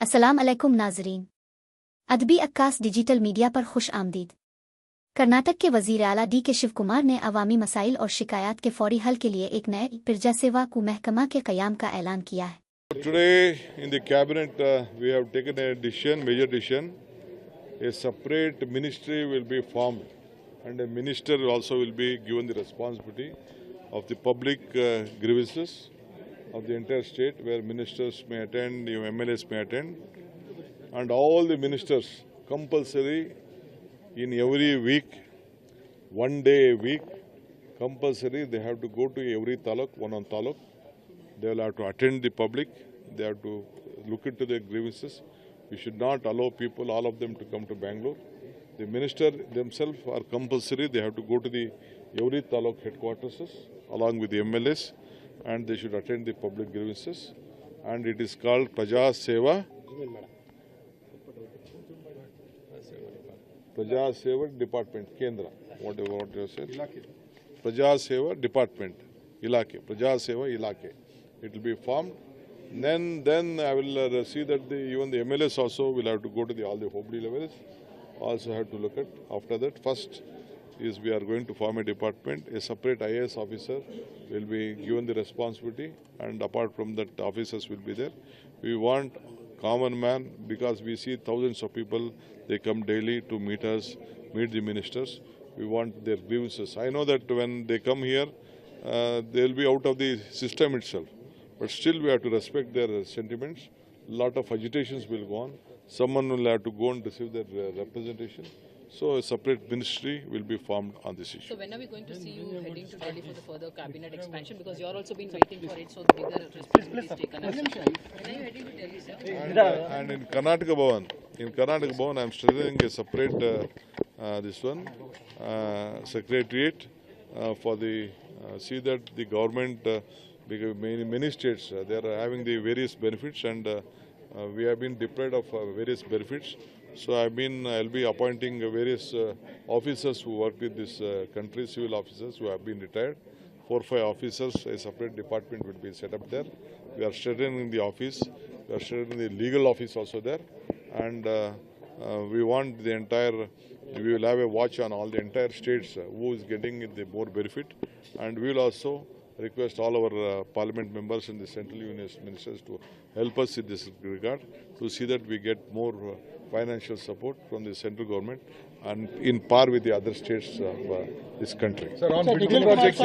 अस्सलाम अलैकुम नाजरीन। अदबी अक्कास डिजिटल मीडिया पर खुश आमदीद। कर्नाटक के वजीर आला डी के शिव कुमार ने अवामी मसाइल और शिकायत के फौरी हल के लिए एक नए प्रजा सेवा को महकमा के क़याम का ऐलान किया है। Today in the cabinet we have taken a decision, major decision. A separate ministry will be formed and a minister also will be given the responsibility of the public grievances of the entire state, where ministers may attend, MLAs may attend, and all the ministers compulsory in every week, 1 day a week, compulsory they have to go to every taluk, one taluk. They will have to attend the public. They have to look into their grievances. We should not allow people, all of them, to come to Bangalore. The minister themselves are compulsory. They have to go to the every taluk headquarters along with the MLAs, and they should attend the public grievances. And it is called Praja Seva. Praja Seva Department, Kendra, whatever you said. Praja Seva Department, Ilake, Praja Seva Ilake. It will be formed. Then I will see that even the MLAs also will have to go to all the Hobli levels. Also have to look at. After that, first is we are going to form a department. A separate IAS officer will be given the responsibility, and apart from that, officers will be there. We want common man, because we see thousands of people. They come daily to meet us, meet the ministers. We want their grievances. I know that when they come here, they will be out of the system itself. But still we have to respect their sentiments. A lot of agitations will go on. Someone will have to go and receive their representation. So a separate ministry will be formed on this issue. So when are we going to see you heading to Delhi for the further cabinet expansion? Because you are also been waiting for it, so the bigger responsibility is taken. When are you heading to Delhi, sir? And in Karnataka Bhavan, I am strengthening a separate secretariat for the see that the government. Because many states they are having the various benefits, and we have been deprived of various benefits. So I'll be appointing various officers who work with this country, civil officers who have been retired. 4 or 5 officers, a separate department will be set up there. We are strengthening the office. We are strengthening the legal office also there, and we want the entire. We will have a watch on all the entire states who is getting the more benefit, and we will also request all our parliament members and the central union ministers to help us in this regard, to see that we get more financial support from the central government and in par with the other states of this country. Sir, on projects,